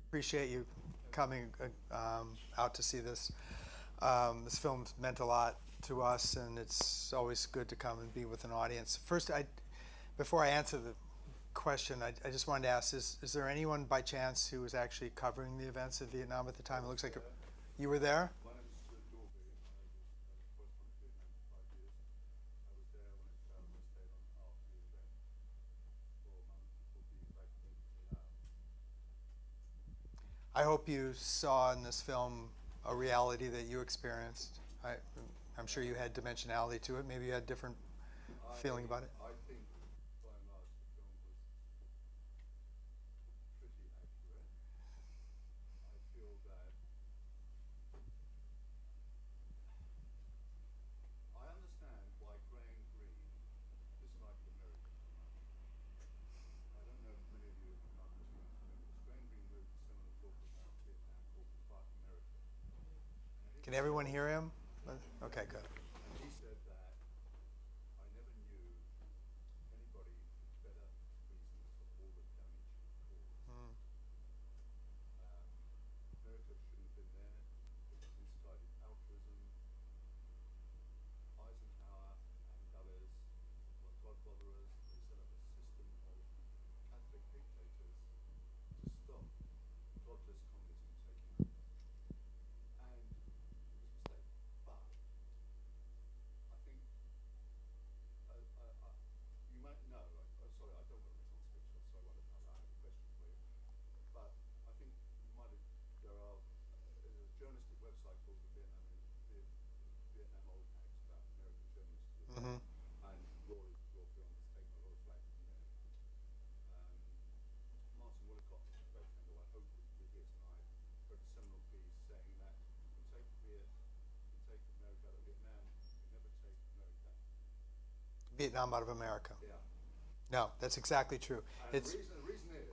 Appreciate you coming out to see this. This film meant a lot to us, and it's always good to come and be with an audience. First, before I answer the question, I just wanted to ask: is there anyone by chance who was actually covering the events of Vietnam at the time? It looks like you were there. My name is Stuart Dorby. I was correspondent to Vietnam for 5 years. I was there when it fell and I stayed on after the event for a month before the evacuation was allowed. I hope you saw in this film a reality that you experienced. I'm sure you had dimensionality to it. Maybe you had a different feeling about it. I think by and large the film was pretty accurate. I feel that I understand why Graham Greene disliked America so much. I don't know if many of you are too young to remember this. Graham Greene wrote a seminal book about Vietnam called Goodbye America. And in Can it he everyone said, hear him? yeah, Okay, good. and he said that I never knew anybody with better reasons for all the damage it caused. Mm. America shouldn't have been there. It was misguided altruism. Eisenhower and Dulles were godfatherers. They set up a system of Catholic dictators to stop godless communism taking over. And it was a mistake. But I think you might know. Sorry, I don't want to on speech, so I won't I have a question for you. But I think you might have. There's a journalistic website called the Vietnam Old Hacks about American journalists who are Hmm. there, and your film has taken a lot of flack from there. Um, Martin Willicott, a great friend who I hope will be here tonight, wrote a seminal piece saying that you take America out of Vietnam, you never take America. Vietnam out of America. Yeah. No, that's exactly true. And It's the reason is,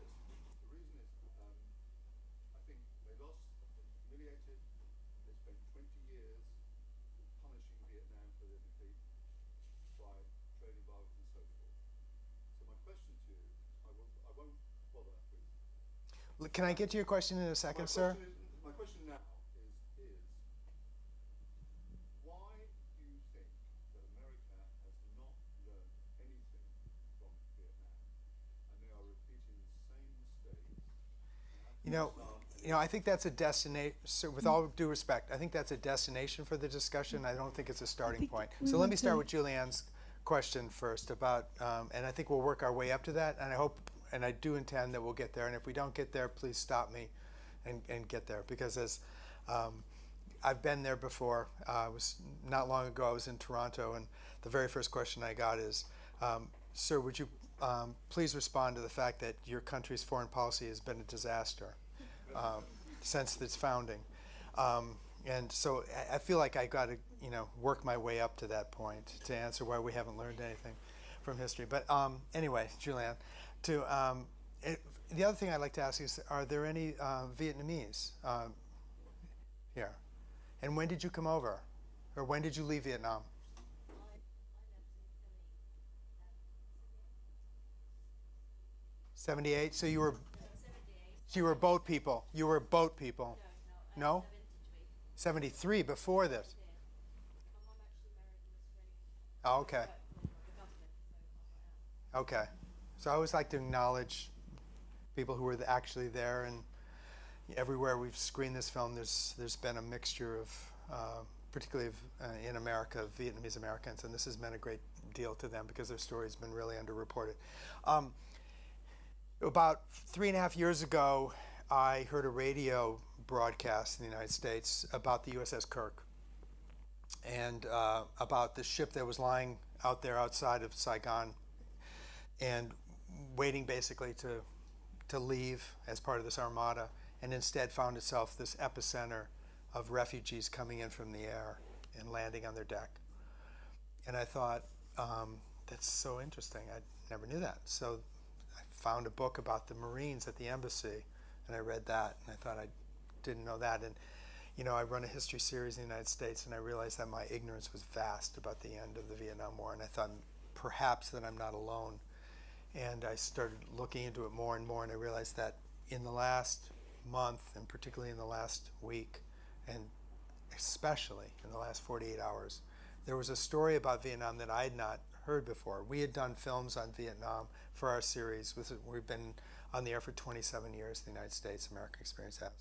I think they lost, they were humiliated, they spent 20 years punishing Vietnam for their defeat by trade embargoes and so forth. So my question to you, I won't bother with. Can I get to your question in a second, sir? My question now is why do you think that America has not learned anything from Vietnam, and they are repeating the same mistakes in You know, Afghanistan and I Iraq? think that's a destination. So with all due respect, I think that's a destination for the discussion. I don't think it's a starting point. So let me start with Julianne's question first about, and I think we'll work our way up to that. And I hope, and I do intend that we'll get there. And if we don't get there, please stop me, and get there, because as I've been there before. I was not long ago. I was in Toronto, and the very first question I got is, "Sir, would you please respond to the fact that your country's foreign policy has been a disaster um, since its founding?" And so I feel like I got to, work my way up to that point to answer why we haven't learned anything from history. But anyway, Julianne, the other thing I'd like to ask is, are there any Vietnamese here? And when did you come over? Or when did you leave Vietnam? 78? So you were boat people. You were boat people. No? 73 before this. Oh, okay. Okay. So I always like to acknowledge people who were actually there, and everywhere we've screened this film, there's been a mixture of, particularly in America, of Vietnamese Americans, and this has meant a great deal to them because their story's been really underreported. Um, about 3.5 years ago, I heard a radio broadcast in the United States about the USS Kirk and about the ship that was lying out there outside of Saigon and waiting basically to leave as part of this armada, and instead found itself this epicenter of refugees coming in from the air and landing on their deck. And I thought, that's so interesting. I never knew that. So I found a book about the Marines at the embassy, and I read that, and I thought I didn't know that. And I run a history series in the United States, and I realized that my ignorance was vast about the end of the Vietnam War, and I thought perhaps that I'm not alone. And I started looking into it more and more, and I realized that in the last month, and particularly in the last week, and especially in the last 48 hours, there was a story about Vietnam that I had not heard before. We had done films on Vietnam for our series. We've been on the air for 27 years, the United States American Experience has.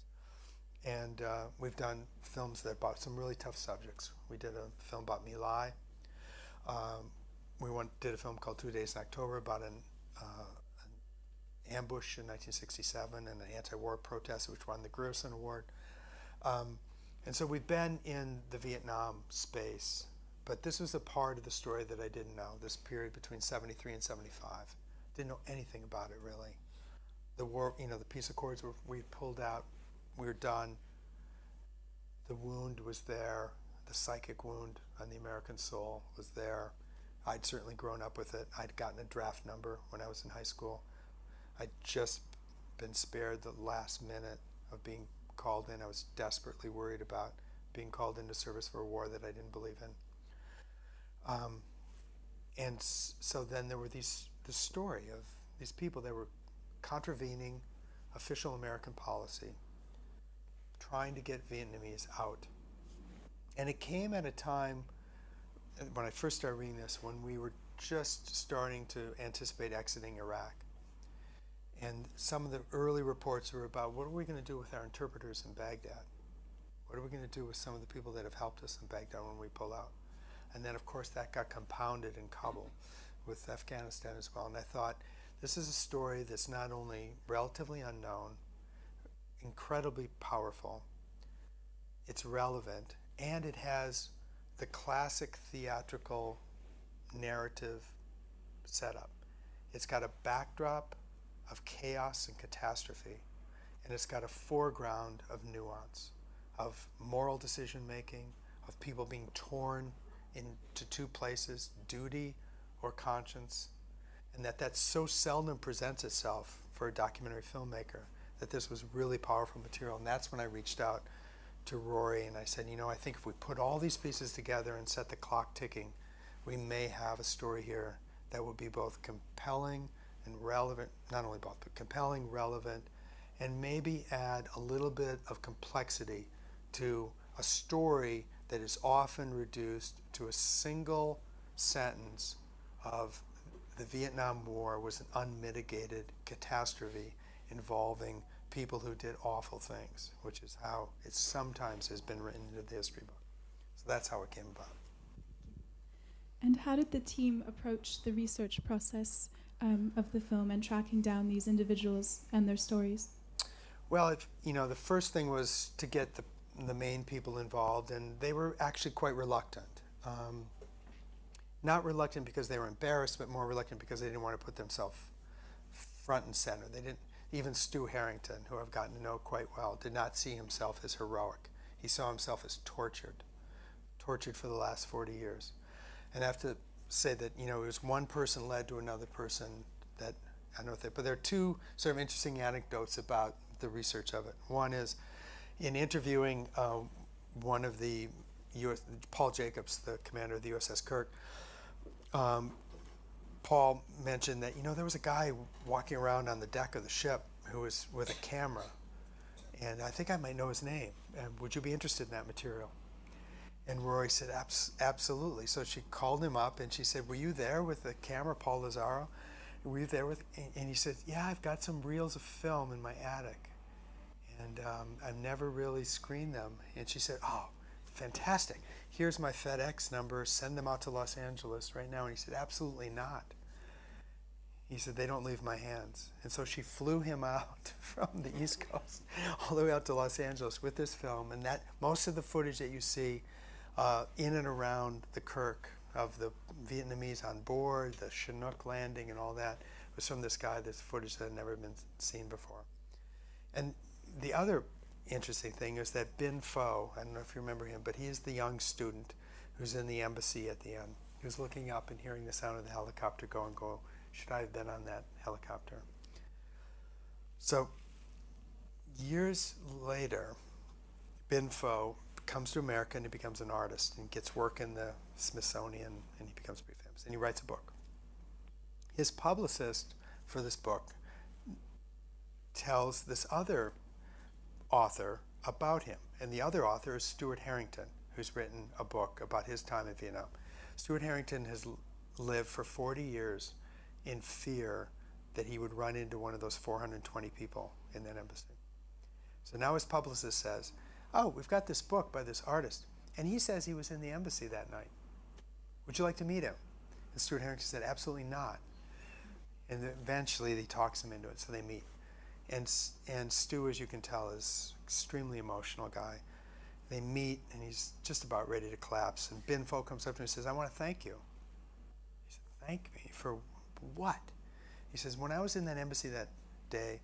And we've done films that about some really tough subjects. We did a film about My Lai. We did a film called 2 Days in October about an ambush in 1967 and an anti-war protest which won the Grierson Award. And so we've been in the Vietnam space, but this was a part of the story that I didn't know, this period between 73 and 75. Didn't know anything about it, really. The war, the peace accords we pulled out, we were done. The wound was there, the psychic wound on the American soul was there. I'd certainly grown up with it. I'd gotten a draft number when I was in high school. I'd just been spared the last minute of being called in. I was desperately worried about being called into service for a war that I didn't believe in. So then there were the story of these people that were contravening official American policy, trying to get Vietnamese out. And it came at a time, when I first started reading this, when we were just starting to anticipate exiting Iraq. And some of the early reports were about, what are we going to do with our interpreters in Baghdad? What are we going to do with some of the people that have helped us in Baghdad when we pull out? And then, of course, that got compounded in Kabul with Afghanistan as well. And I thought, this is a story that's not only relatively unknown, incredibly powerful, it's relevant, and it has the classic theatrical narrative setup. It's got a backdrop of chaos and catastrophe, and it's got a foreground of nuance, of moral decision making, of people being torn into two places, duty or conscience, and that so seldom presents itself for a documentary filmmaker, that this was really powerful material. And that's when I reached out to Rory and I said, I think if we put all these pieces together and set the clock ticking, we may have a story here that would be both compelling and relevant, not only both, but compelling, relevant, and maybe add a little bit of complexity to a story that is often reduced to a single sentence of the Vietnam War was an unmitigated catastrophe involving people who did awful things, which is how it sometimes has been written into the history book. So that's how it came about. And how did the team approach the research process of the film and tracking down these individuals and their stories? Well, the first thing was to get the main people involved, and they were actually quite reluctant. Not reluctant because they were embarrassed, but more reluctant because they didn't want to put themselves front and center. They didn't. Even Stu Harrington, who I've gotten to know quite well, did not see himself as heroic. He saw himself as tortured for the last 40 years. And I have to say that, it was one person led to another person that, I don't know, but there are two sort of interesting anecdotes about the research of it. One is, in interviewing one of the Paul Jacobs, the commander of the USS Kirk, Paul mentioned that, there was a guy walking around on the deck of the ship who was with a camera, and I think I might know his name, and would you be interested in that material? And Rory said, absolutely. So she called him up and she said, were you there with the camera, Paul Lazaro? Were you there with, and he said, yeah, I've got some reels of film in my attic, and I've never really screened them. And she said, oh, fantastic. Here's my FedEx number, send them out to Los Angeles right now. And he said, absolutely not. He said, they don't leave my hands. And so she flew him out from the East Coast all the way out to Los Angeles with this film. And that most of the footage that you see in and around the Kirk of the Vietnamese on board, the Chinook landing and all that was from this guy, this footage that had never been seen before. And the other interesting thing is that Bin Pho, I don't know if you remember him, but he is the young student who's in the embassy at the end, who's looking up and hearing the sound of the helicopter go and go, should I have been on that helicopter? So years later, Bin Pho comes to America and he becomes an artist and gets work in the Smithsonian and he becomes pretty famous and he writes a book. His publicist for this book tells this other author about him. And the other author is Stuart Harrington, who's written a book about his time in Vietnam. Stuart Harrington has lived for 40 years in fear that he would run into one of those 420 people in that embassy. So now his publicist says, oh, we've got this book by this artist, and he says he was in the embassy that night. Would you like to meet him? And Stuart Harrington said, absolutely not. And eventually he talks him into it, so they meet. And Stu, as you can tell, is an extremely emotional guy. They meet, and he's just about ready to collapse. And Bin Pho comes up to him and says, I want to thank you. He said, thank me for what? He says, when I was in that embassy that day,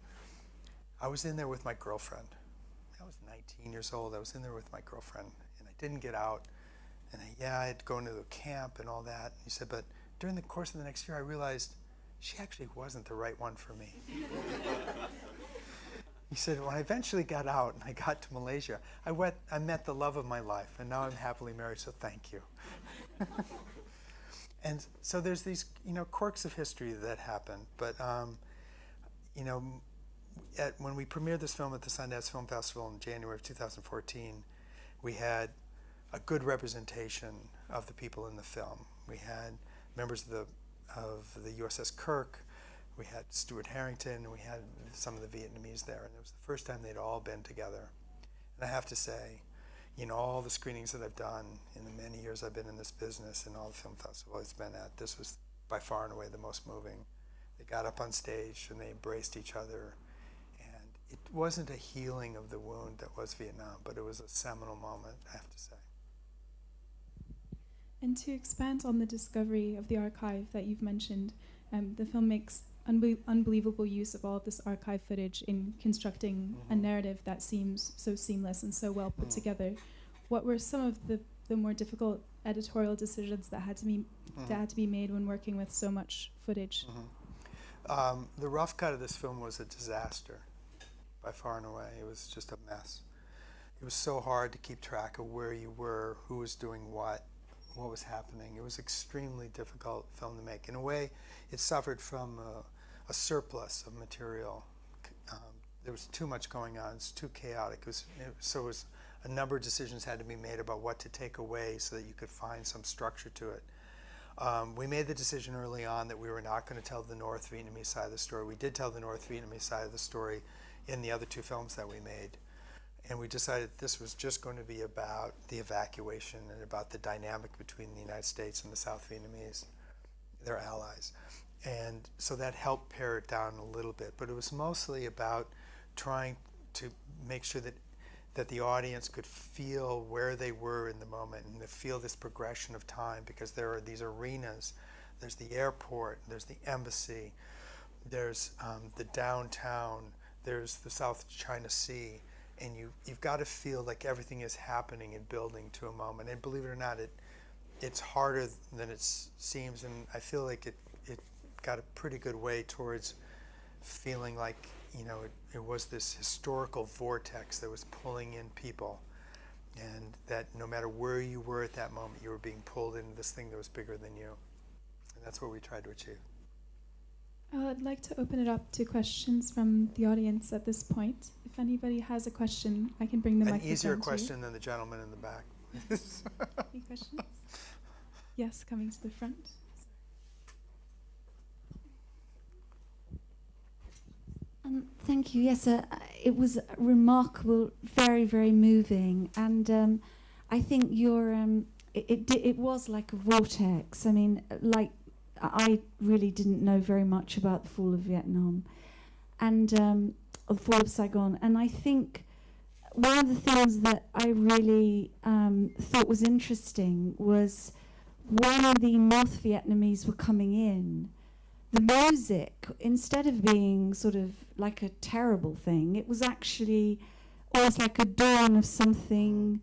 I was in there with my girlfriend. I was 19 years old. I was in there with my girlfriend, and I didn't get out. And I had to go into the camp and all that. He said, but during the course of the next year, I realized she actually wasn't the right one for me. He said, when I eventually got out and I got to Malaysia, I met the love of my life, and now I'm happily married, so thank you. And so there's these, quirks of history that happen. But, when we premiered this film at the Sundance Film Festival in January of 2014, we had a good representation of the people in the film. We had members of the USS Kirk, we had Stuart Harrington, and we had some of the Vietnamese there, and it was the first time they'd all been together. And I have to say, all the screenings that I've done in the many years I've been in this business and all the film festivals I've been at, this was by far and away the most moving. They got up on stage and they embraced each other, and it wasn't a healing of the wound that was Vietnam, but it was a seminal moment, I have to say. And to expand on the discovery of the archive that you've mentioned, the film makes unbelievable use of all of this archive footage in constructing a narrative that seems so seamless and so well put together. What were some of the more difficult editorial decisions that had to be made when working with so much footage? The rough cut of this film was a disaster, by far and away. It was just a mess. It was so hard to keep track of where you were, who was doing what was happening. It was extremely difficult film to make. In a way, it suffered from a surplus of material. There was too much going on. It was too chaotic. So a number of decisions had to be made about what to take away so that you could find some structure to it. We made the decision early on that we were not going to tell the North Vietnamese side of the story. We did tell the North Vietnamese side of the story in the other two films that we made. And we decided this was just going to be about the evacuation and about the dynamic between the United States and the South Vietnamese, their allies. And so that helped pare it down a little bit. But it was mostly about trying to make sure that the audience could feel where they were in the moment and to feel this progression of time, because there are these arenas. There's the airport, there's the embassy, there's the downtown, there's the South China Sea. And you've got to feel like everything is happening and building to a moment. And believe it or not, it's harder than it seems. And I feel like it got a pretty good way towards feeling like, it was this historical vortex that was pulling in people. And that no matter where you were at that moment, you were being pulled into this thing that was bigger than you. And that's what we tried to achieve. I'd like to open it up to questions from the audience at this point. If anybody has a question, I can bring the microphone to you. An easier question than the gentleman in the back. Any questions? Yes, coming to the front. Thank you. Yes, it was remarkable, very, very moving, and I think it was like a vortex. I mean, I really didn't know very much about the fall of Vietnam and the fall of Saigon. And I think one of the things that I really thought was interesting was when the North Vietnamese were coming in, the music, instead of being sort of like a terrible thing, it was actually almost like a dawn of something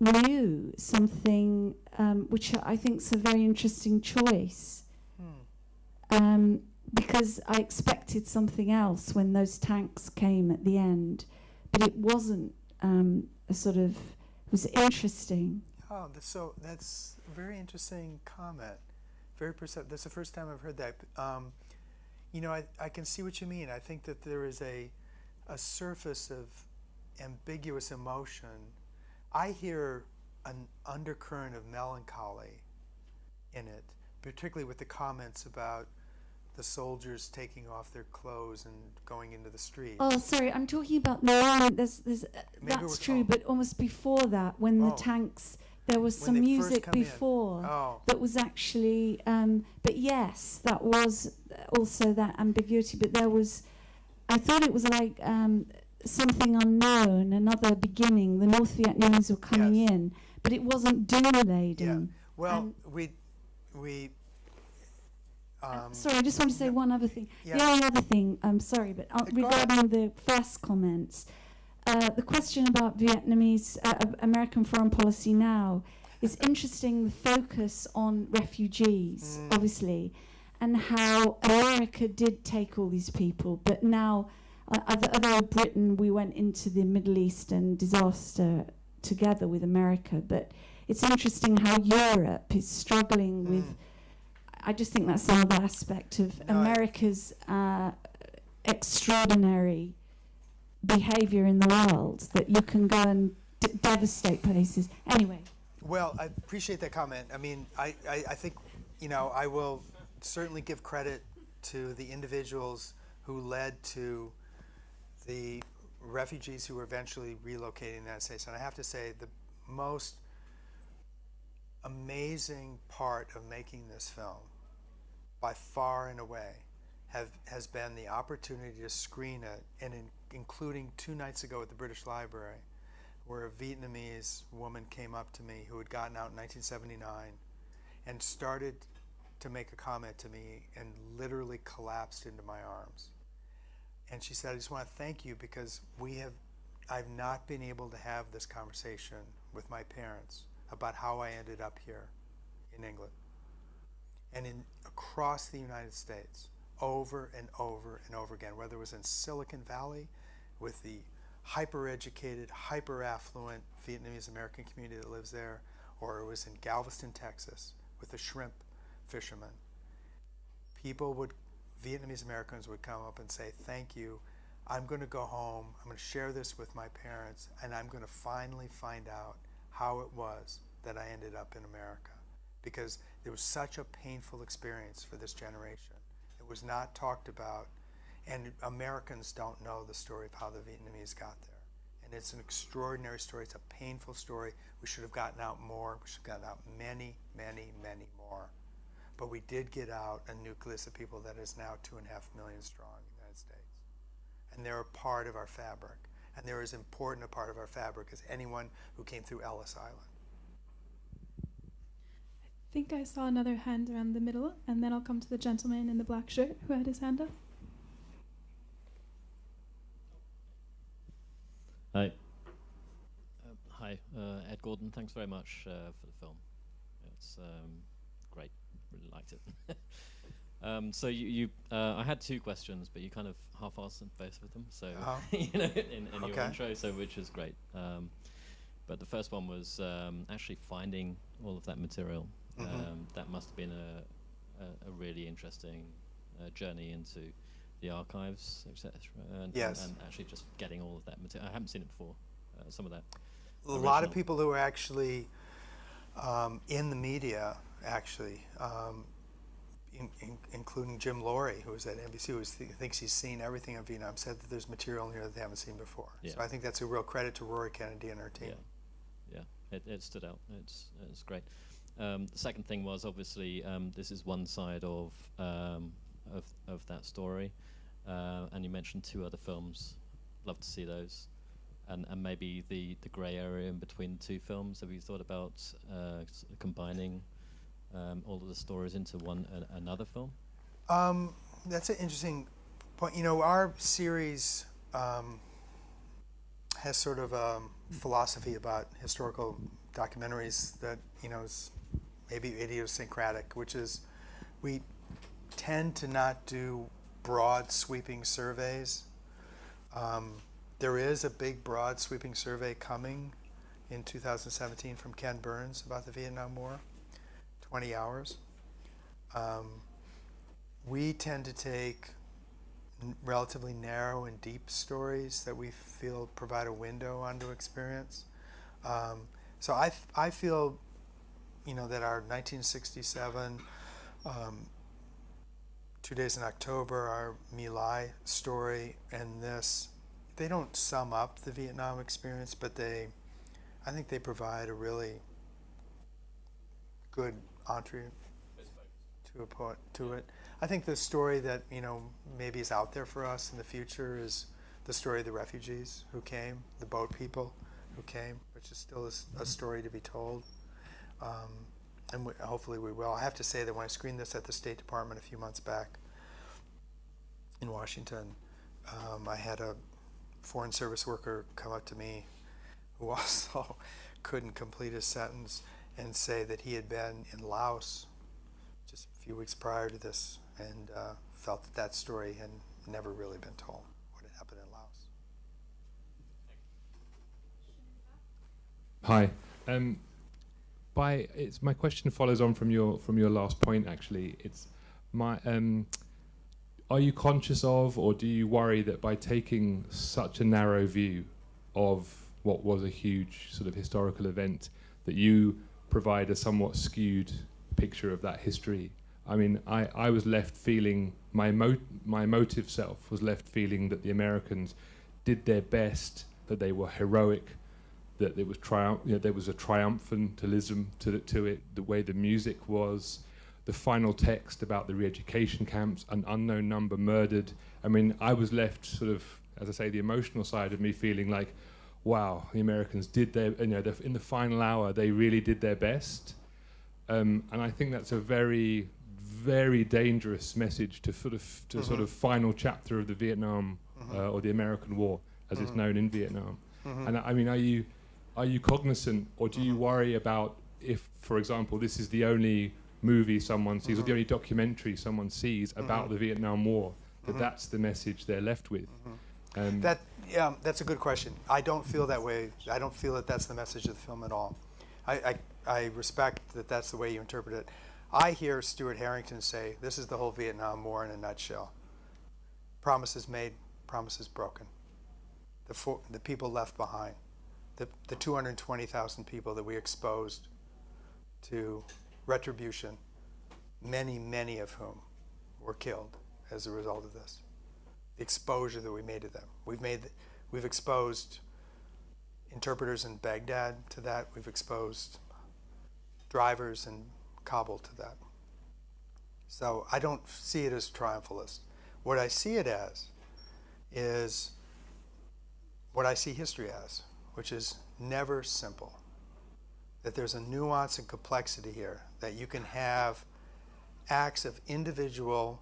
new, something which I think is a very interesting choice. Because I expected something else when those tanks came at the end, but it wasn't it was interesting. Oh, that's a very interesting comment. Very perceptive. That's the first time I've heard that. I can see what you mean. I think that there is a surface of ambiguous emotion. I hear an undercurrent of melancholy in it, particularly with the comments about the soldiers taking off their clothes and going into the street. Oh, sorry, I'm talking about the moment. There's that's true, but almost before that, when the tanks, there was When some they first music come in. before Oh. that was actually. But yes, that was also that ambiguity. But there was, I thought it was like something unknown, another beginning. The North Vietnamese were coming Yes. in, but it wasn't doom laden. Yeah. Well, And- we. Sorry, I just want to say one other thing. Yeah. The only other thing, I'm sorry, but Go ahead. regarding the first comments, the question about Vietnamese, American foreign policy now is interesting, the focus on refugees, obviously, and how America did take all these people, but now, although Britain, we went into the Middle Eastern disaster together with America, but it's interesting how Europe is struggling with. I just think that's another aspect of America's extraordinary behavior in the world, that you can go and devastate places. Anyway. Well, I appreciate that comment. I mean, I think, I will certainly give credit to the individuals who led to the refugees who were eventually relocating in the United States. And I have to say, the most amazing part of making this film, by far and away, has been the opportunity to screen it, and including 2 nights ago at the British Library, where a Vietnamese woman came up to me who had gotten out in 1979 and started to make a comment to me and literally collapsed into my arms. And she said, I just want to thank you because I've not been able to have this conversation with my parents about how I ended up here in England. And across the United States, over and over and over again, whether it was in Silicon Valley with the hyper-educated, hyper-affluent Vietnamese American community that lives there, or it was in Galveston, Texas, with the shrimp fishermen. Vietnamese Americans would come up and say, thank you, I'm going to go home, I'm going to share this with my parents, and I'm going to finally find out how it was that I ended up in America. Because there was such a painful experience for this generation. It was not talked about, and Americans don't know the story of how the Vietnamese got there. And it's an extraordinary story. It's a painful story. We should have gotten out more. We should have gotten out many, many, many more. But we did get out a nucleus of people that is now 2.5 million strong in the United States. And they're a part of our fabric. And they're as important a part of our fabric as anyone who came through Ellis Island. I think I saw another hand around the middle, and then I'll come to the gentleman in the black shirt who had his hand up. Hi. Hi, Ed Gordon. Thanks very much for the film. It's great. Really liked it. So I had 2 questions, but you kind of half-answered both of them. So in your intro, so which is great. But the first one was actually finding all of that material. That must have been a really interesting journey into the archives, etc. And actually just getting all of that material. I haven't seen it before. Some of that. A lot of people who are actually in the media, actually, including Jim Laurie, who was at NBC, who thinks he's seen everything of Vietnam, said that there's material in here that they haven't seen before. Yeah. So I think that's a real credit to Rory Kennedy and her team. Yeah, it stood out. It's great. The second thing was obviously this is one side of that story, and you mentioned 2 other films. Love to see those, and maybe the grey area in between the 2 films. Have you thought about combining all of the stories into another film? That's an interesting point. Our series has sort of a philosophy about historical documentaries that is maybe idiosyncratic, which is we tend to not do broad sweeping surveys. There is a big broad sweeping survey coming in 2017 from Ken Burns about the Vietnam War, 20 hours. We tend to take relatively narrow and deep stories that we feel provide a window onto experience. So I feel, that our 1967, 2 Days in October, our My Lai story, and this, they don't sum up the Vietnam experience, but I think they provide a really good entree to it. I think the story that maybe is out there for us in the future is the story of the refugees who came, the boat people who came, which is still a story to be told, and hopefully we will. I have to say that when I screened this at the State Department a few months back in Washington, I had a Foreign Service worker come up to me who also couldn't complete his sentence and say that he had been in Laos just a few weeks prior to this and felt that story had never really been told, what had happened in Laos. Hi. My question follows on from your last point. Actually, it's my. Are you conscious of, or do you worry that by taking such a narrow view of what was a huge sort of historical event, that you provide a somewhat skewed picture of that history? I mean, I was left feeling, my emotive self was left feeling that the Americans did their best, that they were heroic, that there was there was a triumphantalism to it, the way the music was, the final text about the re-education camps, an unknown number murdered. I mean, I was left sort of, as I say, the emotional side of me feeling like, wow, the Americans did their, in the final hour, they really did their best. And I think that's a very, very dangerous message to sort of final chapter of the Vietnam or the American War, as it's known in Vietnam. And I mean, are you cognizant, or do you worry about if, for example, this is the only movie someone sees, or the only documentary someone sees about the Vietnam War, that's the message they're left with? That's a good question. I don't feel that way. I don't feel that that's the message of the film at all. I respect that that's the way you interpret it. I hear Stuart Harrington say, this is the whole Vietnam War in a nutshell. Promises made, promises broken. The people left behind. The 220,000 people that we exposed to retribution, many, many of whom were killed as a result of this. The exposure that we made to them. We've exposed interpreters in Baghdad to that. We've exposed drivers in Kabul to that. So I don't see it as triumphalist. What I see it as is what I see history as, which is never simple. That there's a nuance and complexity here, that you can have acts of individual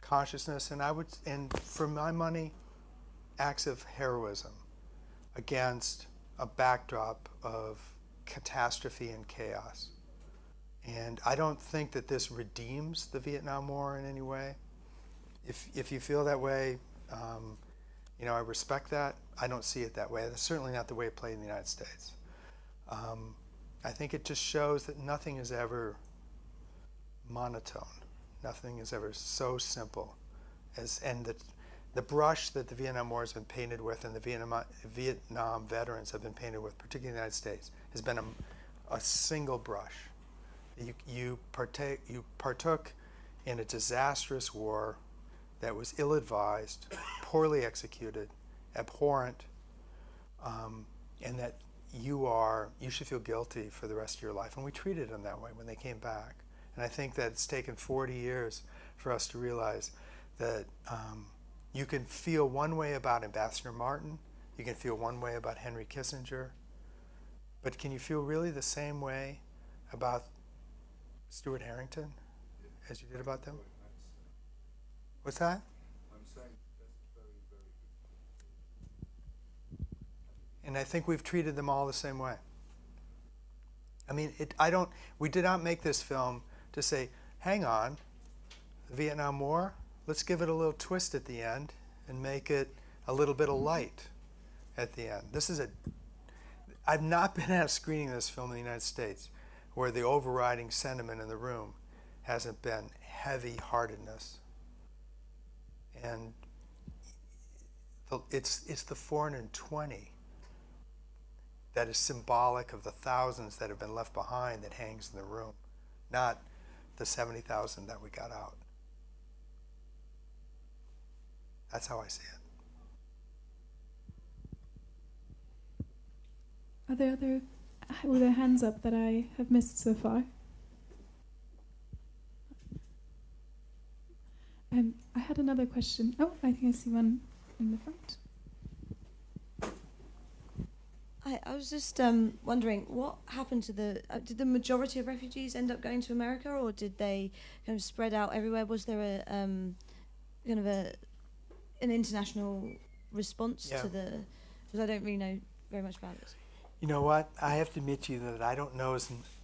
consciousness, and for my money, acts of heroism against a backdrop of catastrophe and chaos. And I don't think that this redeems the Vietnam War in any way. If you feel that way, I respect that. I don't see it that way. That's certainly not the way it played in the United States. I think it just shows that nothing is ever monotone. Nothing is ever so simple and the brush that the Vietnam War has been painted with, and the Vietnam veterans have been painted with, particularly in the United States, has been a single brush. You partook in a disastrous war that was ill-advised, poorly executed, abhorrent, and that you should feel guilty for the rest of your life. And we treated them that way when they came back. And I think that it's taken 40 years for us to realize that you can feel one way about Ambassador Martin, you can feel one way about Henry Kissinger, but can you feel really the same way about Stuart Harrington as you did about them? What's that? I'm saying that's very, very good. And I think we've treated them all the same way. I mean, we did not make this film to say, hang on, the Vietnam War, let's give it a little twist at the end and make it a little bit of light at the end. I've not been at a screening of this film in the United States where the overriding sentiment in the room hasn't been heavy-heartedness And it's the 420 that is symbolic of the thousands that have been left behind that hangs in the room, not the 70,000 that we got out. That's how I see it. Were there hands up that I have missed so far? I had another question. Oh, I think I see one in the front. I was just wondering, what happened to did the majority of refugees end up going to America, or did they kind of spread out everywhere? Was there a kind of an international response Yeah. to the? Because I don't really know very much about it. You know what? I have to admit to you that I don't know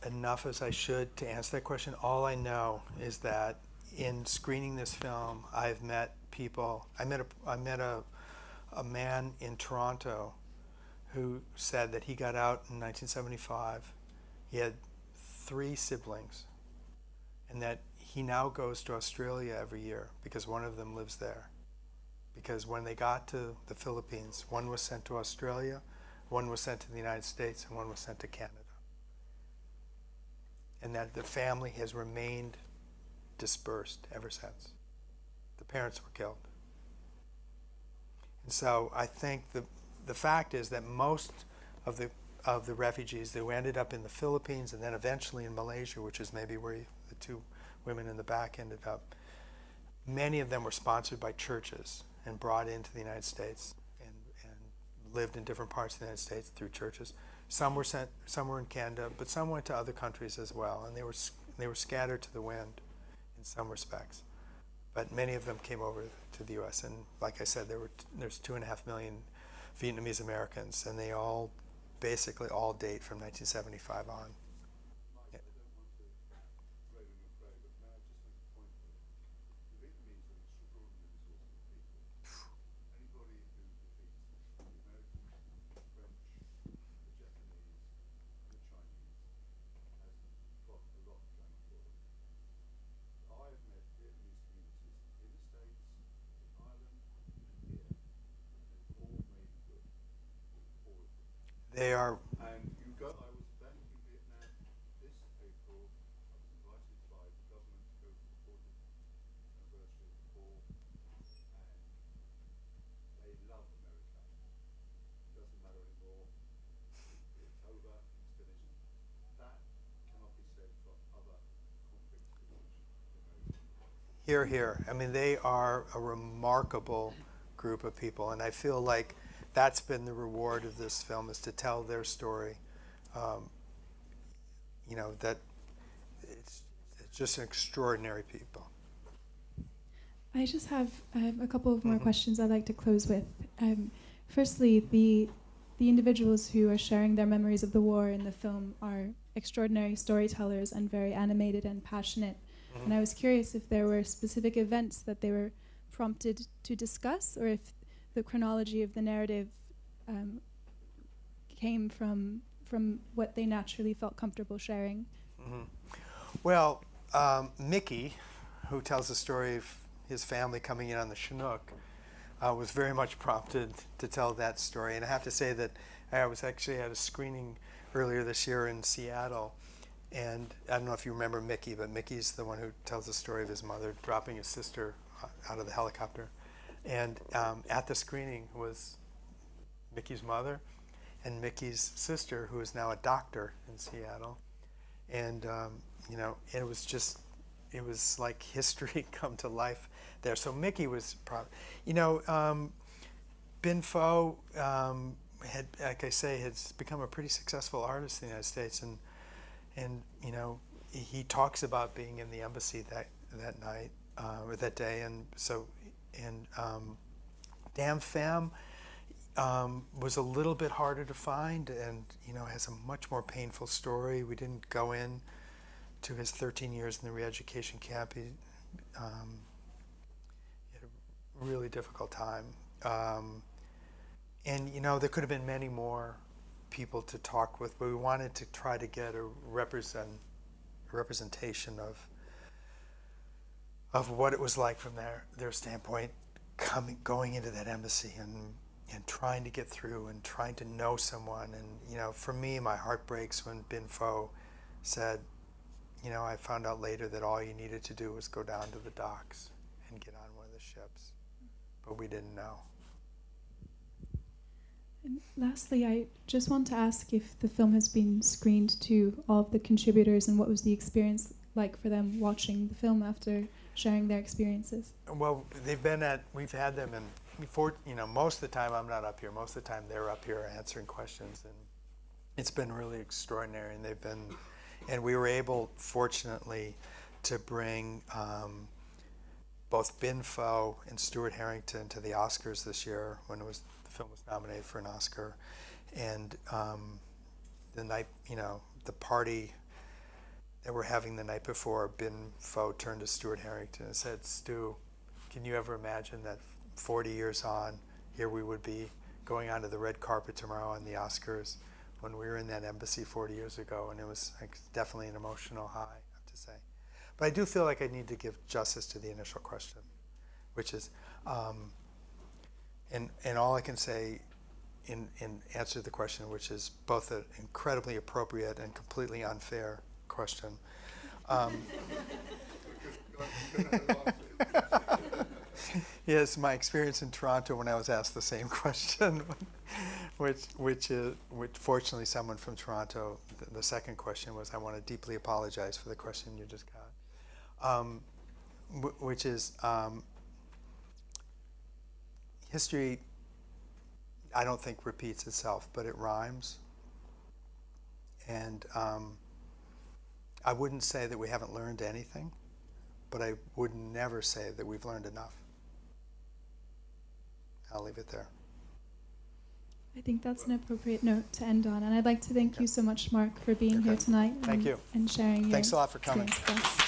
enough as I should to answer that question. All I know is that in screening this film, I've met people. I met a man in Toronto who said that he got out in 1975. He had 3 siblings, and that he now goes to Australia every year because one of them lives there. Because when they got to the Philippines, one was sent to Australia, one was sent to the United States, and one was sent to Canada. And that the family has remained dispersed ever since. The parents were killed. And so I think the fact is that most of the refugees who ended up in the Philippines and then eventually in Malaysia, which is maybe where the 2 women in the back ended up, many of them were sponsored by churches and brought into the United States and lived in different parts of the United States through churches. Some were in Canada, but some went to other countries as well, and they were scattered to the wind in some respects. But many of them came over to the U.S. and, like I said, there's 2.5 million Vietnamese Americans, and they all basically all date from 1975 on. Mike, I don't want to rail and pray, but may I just make a point here? The Vietnamese are an extraordinarily resourceful people. Anybody who defeats the Americans, the French, the Japanese, and the Chinese has got a lot going for them. I have met Vietnamese communities in the States, in Ireland, and here. They've all made it good. All of them. They are. And you go, I was back in Vietnam this April. I was invited by the government to go for the 40th anniversary of the war, and they love America. It doesn't matter anymore. It's over, it's finished. That cannot be said for other conflicts with which America. Here, here. I mean, they are a remarkable group of people, and I feel like that's been the reward of this film, is to tell their story. That it's just extraordinary people. I just have a couple of more Mhm. questions I'd like to close with. Firstly, the individuals who are sharing their memories of the war in the film are extraordinary storytellers and very animated and passionate. And I was curious if there were specific events that they were prompted to discuss, or if the chronology of the narrative came from what they naturally felt comfortable sharing. Well, Mickey, who tells the story of his family coming in on the Chinook, was very much prompted to tell that story. And I have to say that I was actually at a screening earlier this year in Seattle, and I don't know if you remember Mickey, but Mickey's the one who tells the story of his mother dropping his sister out of the helicopter. And at the screening was Mickey's mother and Mickey's sister, who is now a doctor in Seattle. And it was like history come to life there. So Mickey was Binh Pho had, like I say, has become a pretty successful artist in the United States, and he talks about being in the embassy that night or that day, and so Dam Pham was a little bit harder to find, and has a much more painful story. We didn't go in to his 13 years in the re-education camp. He had a really difficult time, and there could have been many more people to talk with, but we wanted to try to get a representation of what it was like from their standpoint going into that embassy and trying to get through and trying to know someone. And, you know, for me, my heart breaks when Binh Pho said, you know, I found out later that all you needed to do was go down to the docks and get on one of the ships. But we didn't know. And lastly, I just want to ask if the film has been screened to all of the contributors and what was the experience like for them watching the film after sharing their experiences. Well, we've had them, and before, you know, most of the time I'm not up here. Most of the time they're up here answering questions, and it's been really extraordinary. And we were able, fortunately, to bring both Binh Pho and Stuart Harrington to the Oscars this year when the film was nominated for an Oscar. And the night, you know, the party that we're having the night before, Binh Pho turned to Stuart Harrington and said, "Stu, can you ever imagine that 40 years on, here we would be going onto the red carpet tomorrow on the Oscars when we were in that embassy 40 years ago?" And it was like, definitely an emotional high, I have to say. But I do feel like I need to give justice to the initial question, which is, and all I can say in answer to the question, which is both an incredibly appropriate and completely unfair question. Yes, my experience in Toronto when I was asked the same question, which fortunately someone from Toronto, the second question was, I want to deeply apologize for the question you just got, which is, history, I don't think repeats itself, but it rhymes. And I wouldn't say that we haven't learned anything, but I would never say that we've learned enough. I'll leave it there. I think that's an appropriate note to end on. And I'd like to thank you so much, Mark, for being here tonight Thank you. and sharing Thanks a your lot for coming. experience with us.